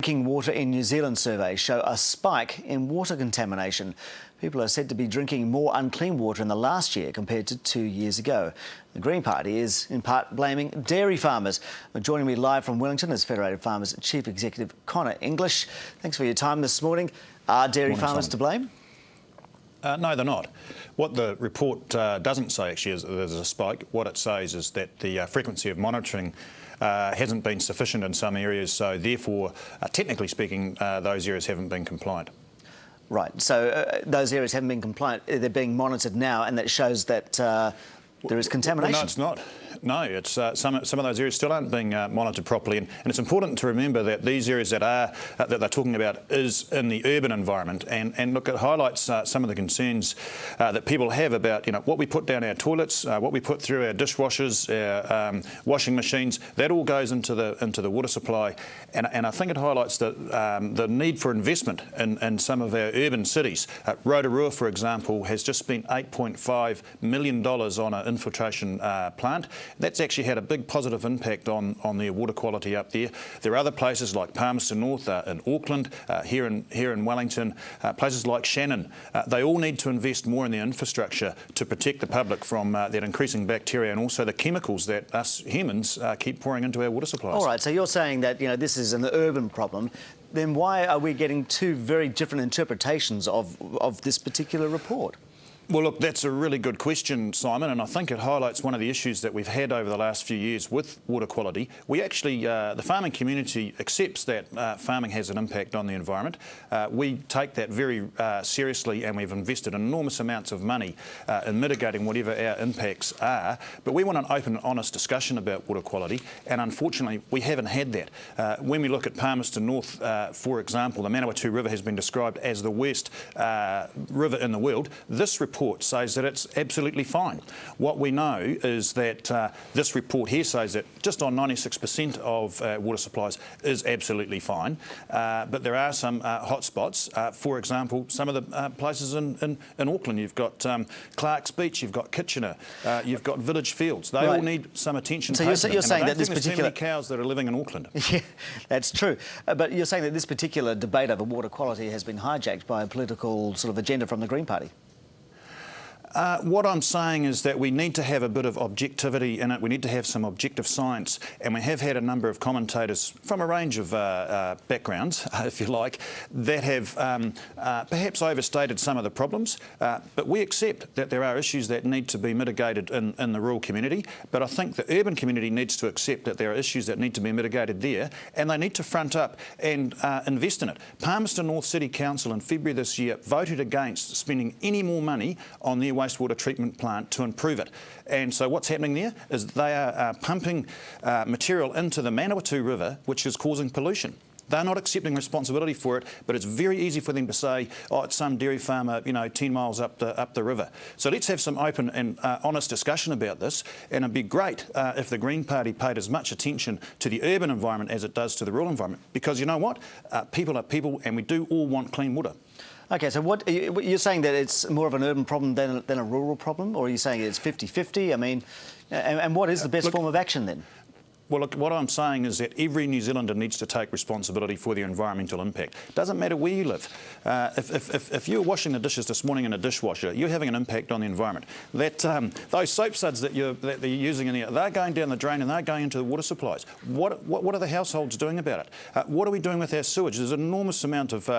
Drinking water in New Zealand surveys show a spike in water contamination. People are said to be drinking more unclean water in the last year compared to 2 years ago. The Green Party is in part blaming dairy farmers. Joining me live from Wellington is Federated Farmers Chief Executive Connor English. Thanks for your time this morning. Are dairy farmers to blame? No, they're not. What the report doesn't say actually is that there's a spike. What it says is that the frequency of monitoring hasn't been sufficient in some areas, so therefore, technically speaking, those areas haven't been compliant. Right, so those areas haven't been compliant, they're being monitored now, and that shows that there is contamination. Well, no, it's not. No, it's some of those areas still aren't being monitored properly, and it's important to remember that these areas that they're talking about is in the urban environment, and look, it highlights some of the concerns that people have about what we put down our toilets, what we put through our dishwashers, our washing machines. That all goes into the water supply, and I think it highlights the need for investment in some of our urban cities. Rotorua, for example, has just spent $8.5 million on an infiltration plant. That's actually had a big positive impact on their water quality up there. There are other places like Palmerston North, in Auckland, here in Wellington, places like Shannon. They all need to invest more in their infrastructure to protect the public from that increasing bacteria and also the chemicals that us humans keep pouring into our water supplies. All right, so you're saying that this is an urban problem. Then why are we getting two very different interpretations of this particular report? Well, look, that's a really good question, Simon, and I think it highlights one of the issues that we've had over the last few years with water quality. We actually, the farming community accepts that farming has an impact on the environment. We take that very seriously, and we've invested enormous amounts of money in mitigating whatever our impacts are. But we want an open and honest discussion about water quality, and unfortunately, we haven't had that. When we look at Palmerston North, for example, the Manawatu River has been described as the worst river in the world. This report says that it's absolutely fine. What we know is that this report here says that just on 96% of water supplies is absolutely fine, but there are some hot spots. For example, some of the places in Auckland, you've got Clark's Beach, you've got Kitchener, you've got Village Fields. They all need some attention. So you're saying that this particular too many cows that are living in Auckland. Yeah, that's true. But you're saying that this particular debate over water quality has been hijacked by a political sort of agenda from the Green Party. What I'm saying is that we need to have a bit of objectivity in it. We need to have some objective science, and we have had a number of commentators from a range of backgrounds, if you like, that have perhaps overstated some of the problems. But we accept that there are issues that need to be mitigated in the rural community. But I think the urban community needs to accept that there are issues that need to be mitigated there, and they need to front up and invest in it. Palmerston North City Council in February this year voted against spending any more money on their wastewater treatment plant to improve it. And so what's happening there is they are pumping material into the Manawatu River, which is causing pollution. They're not accepting responsibility for it, but it's very easy for them to say, oh, it's some dairy farmer, 10 miles up the river. So let's have some open and honest discussion about this, and it'd be great if the Green Party paid as much attention to the urban environment as it does to the rural environment, because you know what? People are people, and we do all want clean water. OK, so what you're saying that it's more of an urban problem than a rural problem, or are you saying it's 50-50? I mean, and what is the best form of action then? Well, look, what I'm saying is that every New Zealander needs to take responsibility for their environmental impact. It doesn't matter where you live. If you're washing the dishes this morning in a dishwasher, you're having an impact on the environment. Those soap suds that you're using in there, they're going down the drain and they're going into the water supplies. What are the households doing about it? What are we doing with our sewage? There's an enormous amount of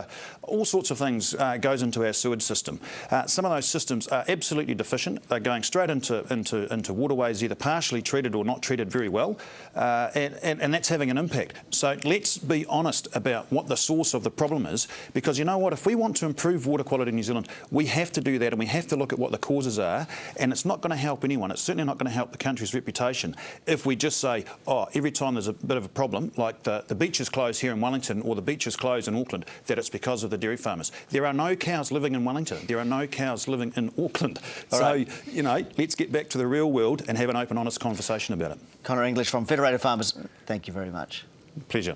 all sorts of things goes into our sewage system. Some of those systems are absolutely deficient. They're going straight into waterways, either partially treated or not treated very well. And that's having an impact. So let's be honest about what the source of the problem is, because you know what, if we want to improve water quality in New Zealand, we have to do that, and we have to look at what the causes are, and it's not going to help anyone. It's certainly not going to help the country's reputation if we just say, oh, every time there's a bit of a problem, like the beaches close here in Wellington or the beaches close in Auckland, that it's because of the dairy farmers. There are no cows living in Wellington. There are no cows living in Auckland. So, let's get back to the real world and have an open, honest conversation about it. Connor English from Federated Farmers, thank you very much. Pleasure.